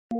Hey,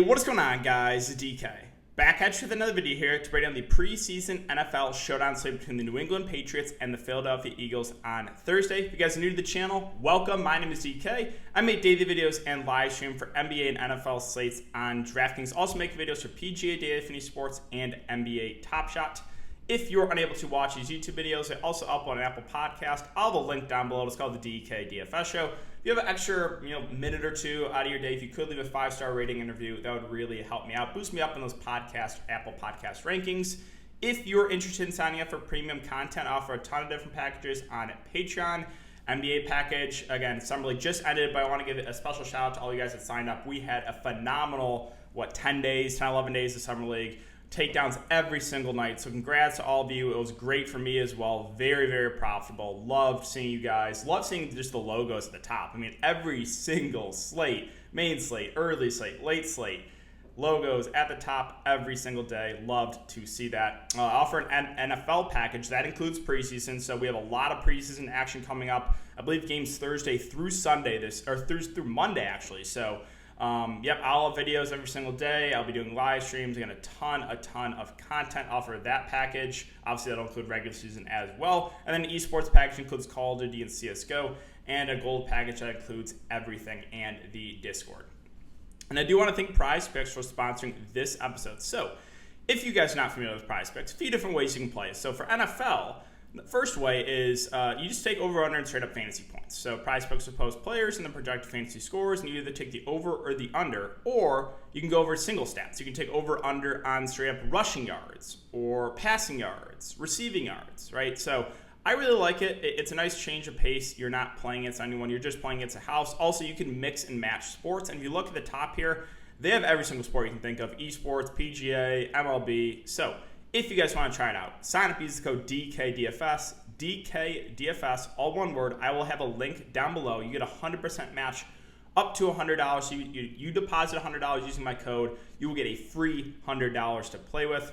what is going on, guys? It's DK. Back at you with another video here to break down the preseason NFL showdown slate between the New England Patriots and the Philadelphia Eagles on Thursday. If you guys are new to the channel, welcome. My name is DK. I make daily videos and live stream for NBA and NFL slates on Draftkings. Also make videos for PGA Daily Fantasy Sports and NBA Top Shot. If you're unable to watch these YouTube videos, I also upload an Apple podcast. I'll have a link down below. It's called the DKDFS Show. If you have an extra minute or two out of your day, if you could leave a 5-star rating and review, that would really help me out. Boost me up in those Apple Podcast rankings. If you're interested in signing up for premium content, I offer a ton of different packages on Patreon. NBA package, again, Summer League just ended, but I want to give a special shout out to all you guys that signed up. We had a phenomenal, 11 days of Summer League. Takedowns every single night. So congrats to all of you. It was great for me as well. Very, very profitable. Loved seeing you guys. Loved seeing just the logos at the top. I mean, every single slate, main slate, early slate, late slate, logos at the top every single day. Loved to see that. I offer an NFL package that includes preseason. So we have a lot of preseason action coming up. I believe games Thursday through Sunday through Monday actually. So I'll have videos every single day. I'll be doing live streams. Again, a ton of content off of that package. Obviously, that'll include regular season as well. And then the esports package includes Call of Duty and CSGO, and a gold package that includes everything and the Discord. And I do want to thank PrizePicks for sponsoring this episode. So, if you guys are not familiar with PrizePicks, a few different ways you can play. So, for NFL, the first way is you just take over, under, and straight up fantasy points. So PrizePicks will post players and then project fantasy scores, and you either take the over or the under, or you can go over single stats. You can take over, under on straight up rushing yards or passing yards, receiving yards, right? So I really like it. It's a nice change of pace. You're not playing against anyone. You're just playing against a house. Also, you can mix and match sports. And if you look at the top here, they have every single sport you can think of: esports, PGA, MLB. So if you guys want to try it out, sign up, use the code DKDFS, DKDFS, all one word. I will have a link down below. You get a 100% match up to $100. So you deposit $100 using my code. You will get a free $100 to play with.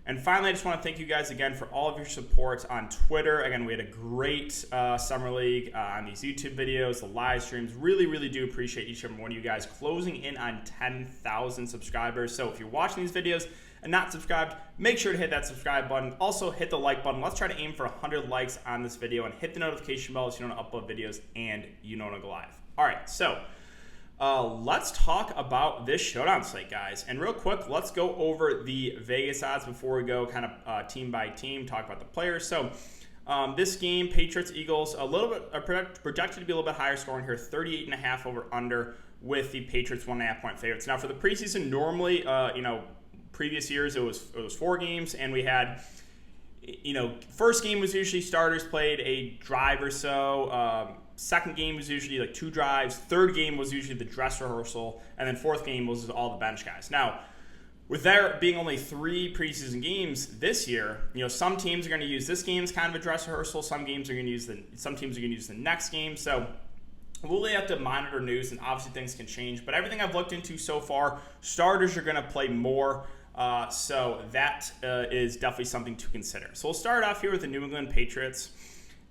And finally, I just want to thank you guys again for all of your support on Twitter. Again, we had a great Summer League on these YouTube videos, the live streams. Really, really do appreciate each and every one of you guys closing in on 10,000 subscribers. So if you're watching these videos and not subscribed, make sure to hit that subscribe button. Also, hit the like button. Let's try to aim for 100 likes on this video, and hit the notification bell so you don't upload videos and you don't go live. All right, so let's talk about this showdown slate, guys. And real quick, let's go over the Vegas odds before we go kind of team by team, talk about the players. So this game, Patriots, Eagles, a little bit projected to be a little bit higher scoring here, 38.5 over under, with the Patriots 1.5 point favorites. Now for the preseason, normally, previous years it was 4 games, and we had, first game was usually starters played a drive or so. Second game was usually like 2 drives. Third game was usually the dress rehearsal, and then fourth game was all the bench guys. Now, with there being only 3 preseason games this year, some teams are going to use this game as kind of a dress rehearsal. Some teams are going to use the next game. So we'll really have to monitor news, and obviously things can change. But everything I've looked into so far, starters are going to play more. So that is definitely something to consider. So we'll start off here with the New England Patriots,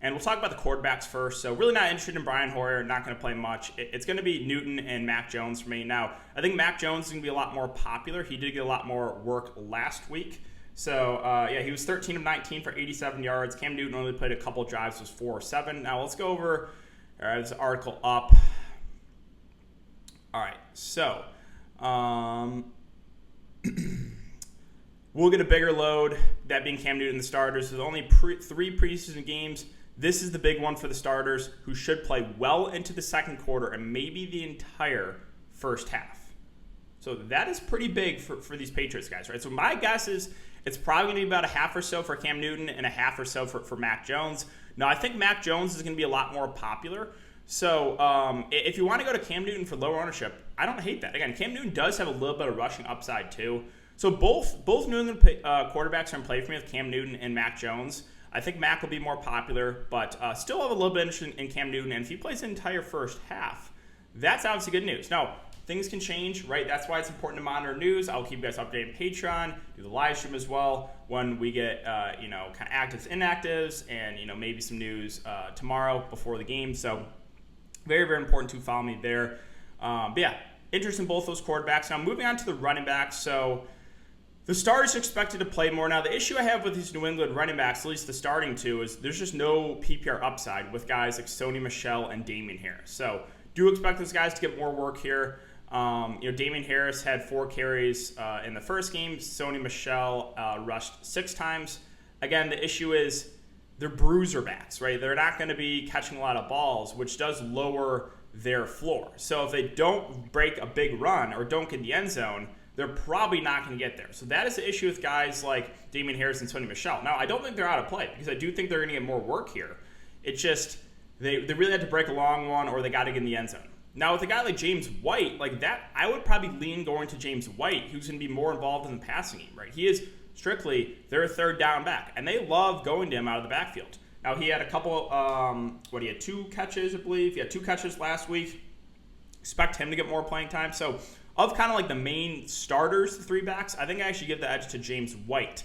and we'll talk about the quarterbacks first. So really not interested in Brian Hoyer, not going to play much. It's going to be Newton and Mac Jones for me. Now, I think Mac Jones is going to be a lot more popular. He did get a lot more work last week. So, he was 13 of 19 for 87 yards. Cam Newton only played a couple drives, was 4 or 7. Now, let's go over this article up. All right, so we'll get a bigger load, that being Cam Newton, the starters. There's only 3 preseason games. This is the big one for the starters, who should play well into the second quarter and maybe the entire first half. So that is pretty big for these Patriots guys, right? So my guess is it's probably going to be about a half or so for Cam Newton and a half or so for Mac Jones. Now, I think Mac Jones is going to be a lot more popular. So if you want to go to Cam Newton for lower ownership, I don't hate that. Again, Cam Newton does have a little bit of rushing upside too. So both New England quarterbacks are in play for me with Cam Newton and Mac Jones. I think Mac will be more popular, but still have a little bit of interest in Cam Newton. And if he plays the entire first half, that's obviously good news. Now, things can change, right? That's why it's important to monitor news. I'll keep you guys updated on Patreon, do the live stream as well when we get, kind of actives, inactives, and, maybe some news tomorrow before the game. So very, very important to follow me there. But yeah, interest in both those quarterbacks. Now, moving on to the running backs. So the starters are expected to play more. Now, the issue I have with these New England running backs, at least the starting two, is there's just no PPR upside with guys like Sony Michel and Damian Harris. So do expect those guys to get more work here. Damian Harris had 4 carries in the first game. Sony Michel rushed 6 times. Again, the issue is they're bruiser backs, right? They're not going to be catching a lot of balls, which does lower their floor. So if they don't break a big run or don't get in the end zone, they're probably not going to get there. So that is the issue with guys like Damian Harris and Sony Michel. Now, I don't think they're out of play because I do think they're going to get more work here. It's just they really had to break a long one or they got to get in the end zone. Now, with a guy like James White, like that, I would probably lean going to James White, who's going to be more involved in the passing game, right? He is strictly their third down back, and they love going to him out of the backfield. Now, he had a couple, he had 2 catches, I believe. He had 2 catches last week. Expect him to get more playing time. So, of kind of like the main starters, the 3 backs, I think I actually give the edge to James White.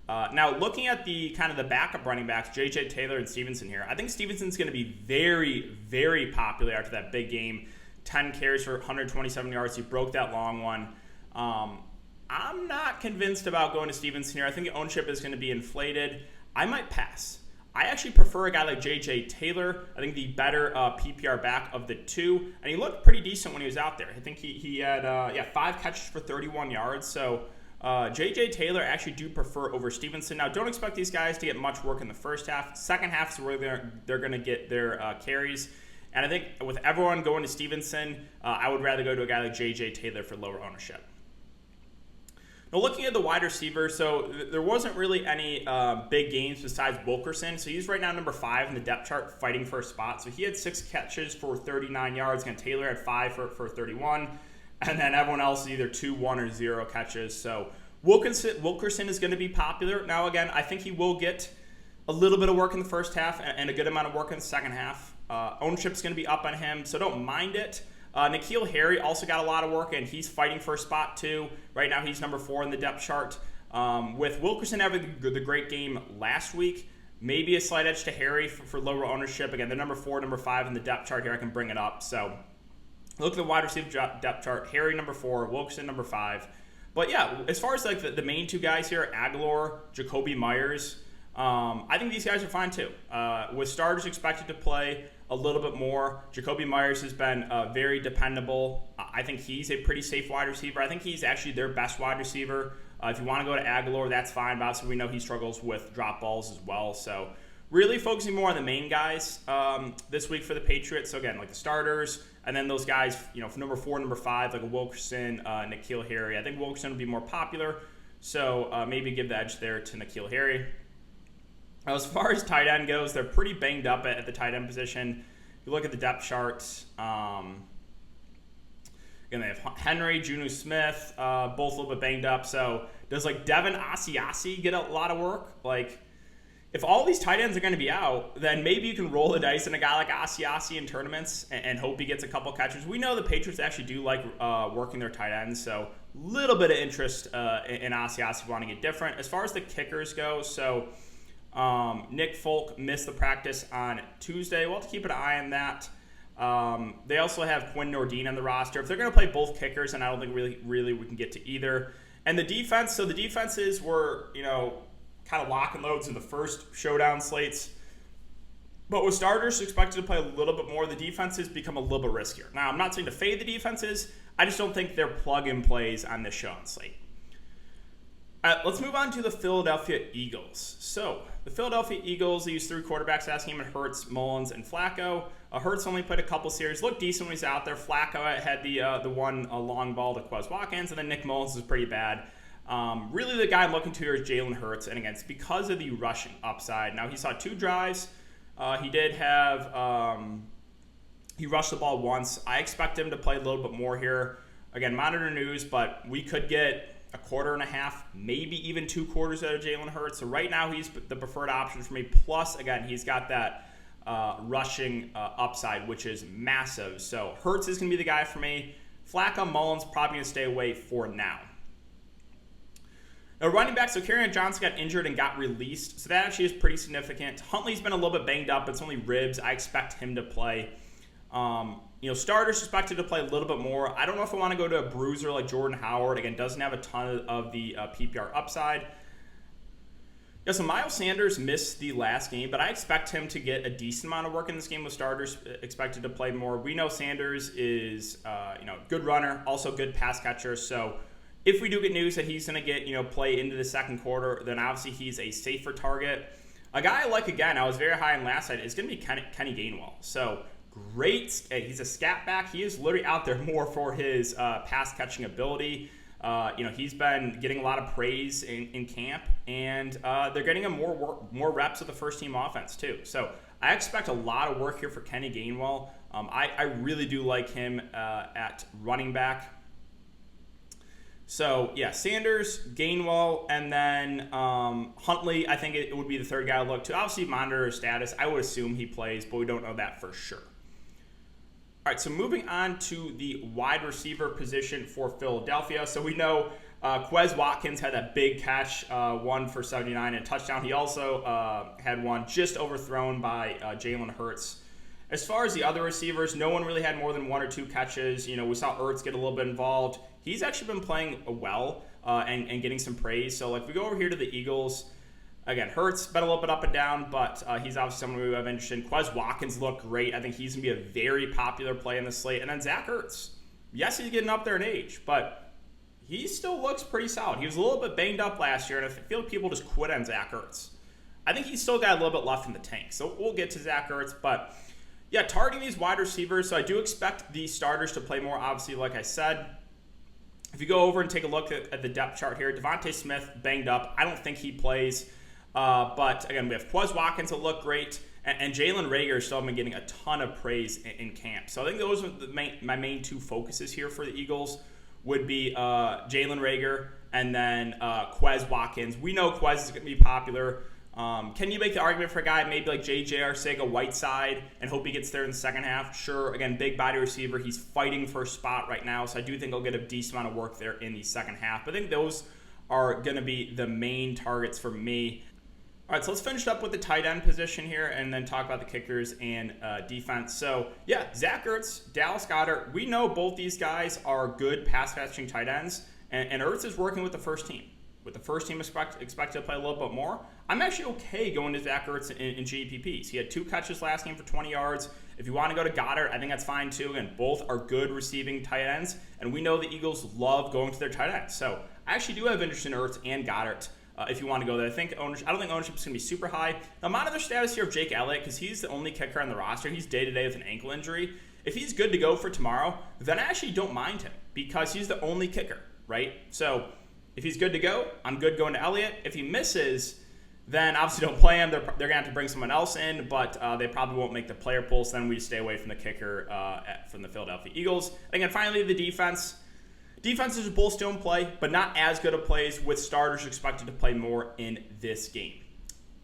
Now, looking at the kind of the backup running backs, J.J. Taylor and Stevenson here, I think Stevenson's going to be very, very popular after that big game. 10 carries for 127 yards. He broke that long one. I'm not convinced about going to Stevenson here. I think the ownership is going to be inflated. I might pass. I actually prefer a guy like J.J. Taylor. I think the better PPR back of the 2. And he looked pretty decent when he was out there. I think he had 5 catches for 31 yards. So J.J. Taylor actually do prefer over Stevenson. Now, don't expect these guys to get much work in the first half. Second half is where they're going to get their carries. And I think with everyone going to Stevenson, I would rather go to a guy like J.J. Taylor for lower ownership. Now, looking at the wide receiver, so there wasn't really any big games besides Wilkerson. So he's right now number 5 in the depth chart, fighting for a spot. So he had 6 catches for 39 yards. Again, Taylor had 5 for 31. And then everyone else is either 2, 1, or 0 catches. So Wilkerson is going to be popular. Now, again, I think he will get a little bit of work in the first half and a good amount of work in the second half. Ownership is going to be up on him, so don't mind it. N'Keal Harry also got a lot of work, and he's fighting for a spot too. Right now, he's number 4 in the depth chart. With Wilkerson having the great game last week, maybe a slight edge to Harry for lower ownership. Again, they're number 4, number 5 in the depth chart here. I can bring it up. So look at the wide receiver depth chart. Harry number 4, Wilkerson number 5. But yeah, as far as like the main 2 guys here, Aguilar, Jacoby Myers, I think these guys are fine too. With starters expected to play a little bit more, Jacoby Myers has been very dependable. I think he's a pretty safe wide receiver. I think he's actually their best wide receiver. If you want to go to Aguilar, that's fine. But obviously, we know he struggles with drop balls as well. So really focusing more on the main guys this week for the Patriots. So again, like the starters, and then those guys, from number 4, number 5, like a Wilkerson, N'Keal Harry. I think Wilkerson will be more popular. So maybe give the edge there to N'Keal Harry. As far as tight end goes, they're pretty banged up at the tight end position. If you look at the depth charts, again, they have Henry, Juju Smith, both a little bit banged up. So does like Devin Asiasi get a lot of work? Like, if all these tight ends are going to be out, then maybe you can roll the dice on a guy like Asiasi in tournaments and hope he gets a couple catches. We know the Patriots actually do like working their tight ends, so a little bit of interest in Asiasi wanting it different. As far as the kickers go, so Nick Folk missed the practice on Tuesday. We'll have to keep an eye on that. They also have Quinn Nordine on the roster. If they're going to play both kickers, and I don't think really we can get to either. And the defense, so the defenses were, kind of lock and loads in the first showdown slates. But with starters expected to play a little bit more, the defenses become a little bit riskier. Now, I'm not saying to fade the defenses. I just don't think they're plug-in plays on this showdown slate. Let's move on to the Philadelphia Eagles. So, the Philadelphia Eagles, they use 3 quarterbacks last game: Hurts, Mullins, and Flacco. Hurts only played a couple series, looked decent when he was out there. Flacco had the one long ball to Quez Watkins, and then Nick Mullins was pretty bad. Really, the guy I'm looking to here is Jalen Hurts, and again, it's because of the rushing upside. Now, he saw 2 drives. He did have he rushed the ball once. I expect him to play a little bit more here. Again, monitor news, but we could get a quarter and a half, maybe even 2 quarters out of Jalen Hurts. So right now, he's the preferred option for me. Plus, again, he's got that rushing upside, which is massive. So Hurts is going to be the guy for me. Flacco, Mullins probably going to stay away for now. Now, running back, so Kerryon Johnson got injured and got released, so that actually is pretty significant. Huntley's been a little bit banged up. It's only ribs. I expect him to play. Starters expected to play a little bit more. I don't know if I want to go to a bruiser like Jordan Howard. Again, doesn't have a ton of the PPR upside. Yeah, so Miles Sanders missed the last game, but I expect him to get a decent amount of work in this game with starters expected to play more. We know Sanders is good runner, also good pass catcher. So if we do get news that he's going to get play into the second quarter, then obviously he's a safer target. A guy I like, again, I was very high on last night, is going to be Kenny Gainwell. So great. He's a scat back. He is literally out there more for his pass catching ability. He's been getting a lot of praise in camp, and they're getting him more reps of the first team offense too. So I expect a lot of work here for Kenny Gainwell. I really do like him at running back. So yeah, Sanders, Gainwell, and then Huntley. I think it would be the third guy I look to. Obviously monitor his status. I would assume he plays, but we don't know that for sure. All right, so moving on to the wide receiver position for Philadelphia. So we know Quez Watkins had that big catch, one for 79 and a touchdown. He also had one just overthrown by Jalen Hurts. As far as the other receivers, no one really had more than one or two catches. We saw Ertz get a little bit involved. He's actually been playing well and getting some praise. So like we go over here to the Eagles. Again, Hurts been a little bit up and down, but he's obviously someone we have interest in. Quez Watkins looked great. I think he's going to be a very popular play in the slate. And then Zach Ertz. Yes, he's getting up there in age, but he still looks pretty solid. He was a little bit banged up last year, and I feel like people just quit on Zach Ertz. I think he's still got a little bit left in the tank. So we'll get to Zach Ertz. But yeah, targeting these wide receivers. So I do expect the starters to play more, obviously, like I said. If you go over and take a look at the depth chart here, Devontae Smith banged up. I don't think he plays. But again, we have Quez Watkins that look great, and Jalen Reagor still been getting a ton of praise in camp. So I think those are my main two focuses here for the Eagles would be Jalen Reagor and then Quez Watkins. We know Quez is going to be popular. Can you make the argument for a guy maybe like J.J. Arcega-Whiteside and hope he gets there in the second half? Sure. Again, big body receiver. He's fighting for a spot right now, so I do think he'll get a decent amount of work there in the second half. But I think those are going to be the main targets for me. All right, so let's finish up with the tight end position here and then talk about the kickers and defense. So, yeah, Zach Ertz, Dallas Goedert, we know both these guys are good pass-catching tight ends, and Ertz is working with the first team. With the first team expected to play a little bit more, I'm actually okay going to Zach Ertz in GPPs. He had 2 catches last game for 20 yards. If you want to go to Goddard, I think that's fine too. Again, both are good receiving tight ends, and we know the Eagles love going to their tight ends. So, I actually do have interest in Ertz and Goddard. If you want to go there, I don't think ownership is going to be super high. Now, monitor status here of Jake Elliott because he's the only kicker on the roster. He's day-to-day with an ankle injury. If he's good to go for tomorrow, then I actually don't mind him because he's the only kicker, right? So if he's good to go, I'm good going to Elliott. If he misses, then obviously don't play him. They're going to have to bring someone else in, but they probably won't make the player pool, so then we stay away from the kicker from the Philadelphia Eagles. Again, finally, the defense. Defenses are both still in play, but not as good of plays with starters expected to play more in this game.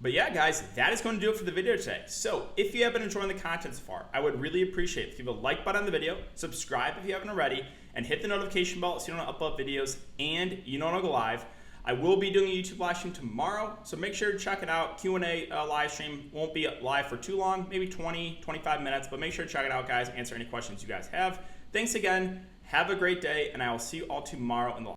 But yeah, guys, that is going to do it for the video today. So if you have been enjoying the content so far, I would really appreciate it if you leave a like button on the video, subscribe if you haven't already, and hit the notification bell so you don't upload videos and you don't go live. I will be doing a YouTube live stream tomorrow, so make sure to check it out. Q&A live stream won't be live for too long, maybe 20, 25 minutes, but make sure to check it out, guys. Answer any questions you guys have. Thanks again. Have a great day, and I will see you all tomorrow in the